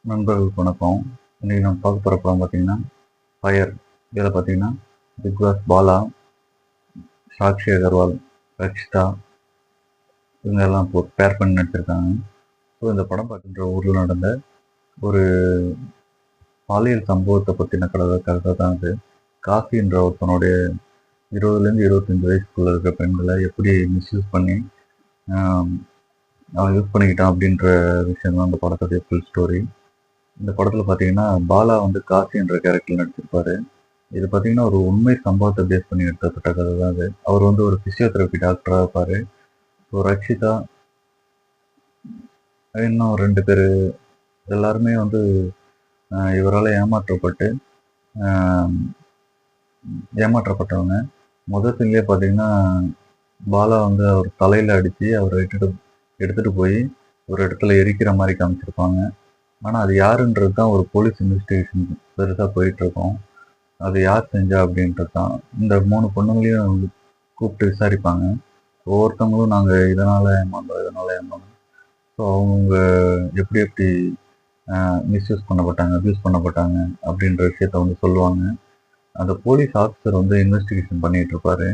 நண்பர்களுக்கு வணக்கம். இன்னைக்கு நம்ம பார்க்க போகிற படம் பார்த்தீங்கன்னா ஃபயர். இதில் பார்த்தீங்கன்னா பிக் பாஸ் பாலா, சாக்ஷி அகர்வால், ரக்ஷிதா இவங்க எல்லாம் இப்போ பேர் பண்ணி நடிச்சிருக்காங்க. ஸோ இந்த படம் பார்க்கின்ற ஊரில் நடந்த ஒரு பாலியல் சம்பவத்தை பற்றின கதை தான் அது. காசின்ற ஒருத்தனுடைய 20லேருந்து 25 வயசுக்குள்ள இருக்கிற பெண்களை எப்படி மிஸ்யூஸ் பண்ணி அவன் யூஸ் பண்ணிக்கிட்டான் அப்படின்ற விஷயம் தான் இந்த படத்துடைய ஃபுல் ஸ்டோரி. இந்த படத்தில் பார்த்தீங்கன்னா பாலா வந்து காசி என்ற கேரக்டர் நடிச்சிருப்பாரு. இது பார்த்தீங்கன்னா ஒரு உண்மை சம்பவத்தை பேஸ் பண்ணி எடுக்கப்பட்ட கதை தான் அது. அவர் வந்து ஒரு பிசியோதெரபி டாக்டராக இருப்பார். ஸோ ரக்ஷிதா இன்னும் 2 பேர் எல்லாருமே வந்து இவரால் ஏமாற்றப்பட்டவங்க. முதல் சீன்லேயே பார்த்தீங்கன்னா பாலா வந்து அவர் தலையில் அடித்து அவரை எடுத்துகிட்டு போய் ஒரு இடத்துல எரிக்கிற மாதிரி காமிச்சிருப்பாங்க. ஆனால் அது யாருன்றது தான் ஒரு போலீஸ் இன்வெஸ்டிகேஷன் பெருசாக போயிட்டுருக்கோம். அது யார் செஞ்சா அப்படின்றது தான். இந்த 3 பொண்ணுங்களையும் கூப்பிட்டு விசாரிப்பாங்க. ஒவ்வொருத்தவங்களும் நாங்கள் இதனால் ஏமாந்தோம். ஸோ அவங்க எப்படி மிஸ்யூஸ் பண்ணப்பட்டாங்க, அப்யூஸ் பண்ணப்பட்டாங்க அப்படின்ற விஷயத்த வந்து சொல்லுவாங்க. அந்த போலீஸ் ஆஃபீஸர் வந்து இன்வெஸ்டிகேஷன் பண்ணிகிட்டு இருப்பாரு.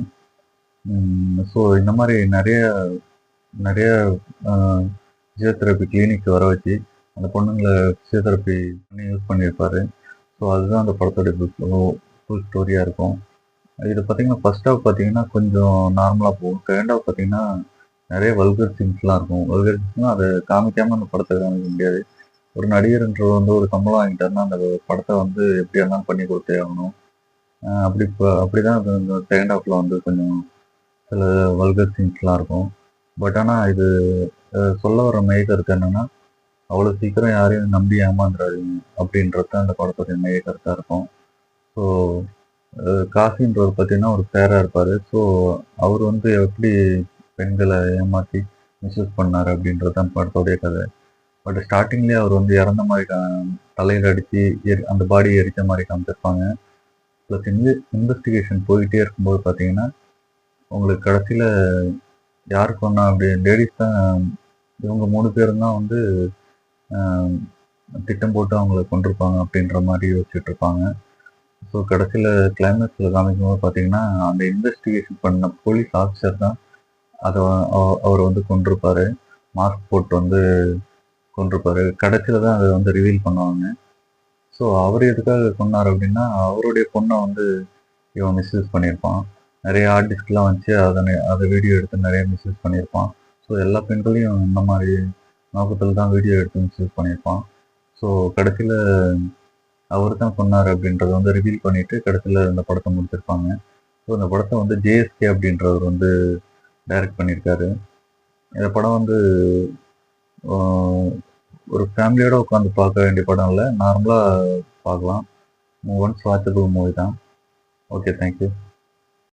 ஸோ இந்த மாதிரி நிறைய ஃபிசியோதெரப்பி கிளினிக் வர வச்சு அந்த பொண்ணுங்களை ஃபிசியோதெரப்பி பண்ணி யூஸ் பண்ணியிருப்பாரு. ஸோ அதுதான் அந்த படத்தோடைய ஃபுல் ஸ்டோரியாக இருக்கும். இது பார்த்தீங்கன்னா ஃபர்ஸ்ட் ஹாஃப் பார்த்தீங்கன்னா கொஞ்சம் நார்மலாக போகும். செகண்ட் ஹாஃப் பார்த்தீங்கன்னா நிறைய வல்கர் சீன்ஸ்லாம் இருக்கும். வல்கர் சீன்ஸ்னால் அதை காமிக்காமல் அந்த படத்தை காமிக்க முடியாது. ஒரு நடிகர்ன்றவர் வந்து ஒரு சம்பளம் வாங்கிட்டாருன்னா அந்த படத்தை வந்து எப்படி இருந்தாலும் பண்ணி கொடுத்தே ஆகணும். அப்படிதான் இந்த செகண்ட் ஹாஃபில் வந்து கொஞ்சம் சில வல்கர் சீன்ஸ்லாம் இருக்கும். பட் ஆனால் இது சொல்ல வர மைய கருத்து என்னென்னா, அவ்வளோ சீக்கிரம் யாரையும் நம்பி ஏமாந்துடாதீங்க அப்படின்றது தான் அந்த படத்துடைய மைய கருத்தாக இருக்கும். ஸோ காசின்றவர் பார்த்தீங்கன்னா ஒரு ஃபேராக இருப்பார். ஸோ அவர் வந்து எப்படி பெண்களை ஏமாற்றி மிஸ்யூஸ் பண்ணார் அப்படின்றது தான் படத்தோடைய கதை. பட் ஸ்டார்டிங்லேயே அவர் வந்து இறந்த மாதிரி தலையில் அடித்து அந்த பாடியை எரித்த மாதிரி காமிச்சிருப்பாங்க. ப்ளஸ் இன்வெஸ்டிகேஷன் போயிட்டே இருக்கும்போது பார்த்தீங்கன்னா உங்களுக்கு கடைசியில் யார் கொண்டா அப்படி லேடிஸ் தான், இவங்க 3 பேரும் தான் வந்து திட்டம் போட்டு அவங்கள கொண்டிருப்பாங்க அப்படின்ற மாதிரி யோசிச்சுட்டு இருப்பாங்க. ஸோ கடைசியில் கிளைமேக்ஸில் காமிக்கும்போது பார்த்தீங்கன்னா அந்த இன்வெஸ்டிகேஷன் பண்ண போலீஸ் ஆஃபீஸர் தான் அதை அவர் வந்து கொண்டிருப்பார். மாஸ்க் போட்டு வந்து கொண்டிருப்பார். கடைசியில் தான் அதை வந்து ரிவீல் பண்ணுவாங்க. ஸோ அவர் எதுக்காக கொண்டார் அப்படின்னா அவருடைய பொண்ணை வந்து இவன் மிஸ்யூஸ் பண்ணியிருப்பான். நிறைய ஆர்டிஸ்ட்லாம் வச்சு அதை வீடியோ எடுத்து நிறைய மிஸ்யூஸ் பண்ணியிருப்பான். ஸோ எல்லா பெண்களையும் இந்த மாதிரி நோக்கத்தில் தான் வீடியோ எடுத்து மிஸ்யூஸ் பண்ணியிருப்பான். ஸோ கடைசியில் அவர் தான் சொன்னார் அப்படின்றத வந்து ரிவீல் பண்ணிவிட்டு கடைசியில் இந்த படத்தை முடிச்சிருப்பாங்க. ஸோ இந்த படத்தை வந்து ஜேஎஸ்கே அப்படின்றவர் வந்து டைரக்ட் பண்ணியிருக்காரு. இந்த படம் வந்து ஒரு ஃபேமிலியோடு உட்காந்து பார்க்க வேண்டிய படம் இல்லை, நார்மலாக பார்க்கலாம். ஒன்ஸ் வாட்சபிள் மூவி தான். Okay, thank you.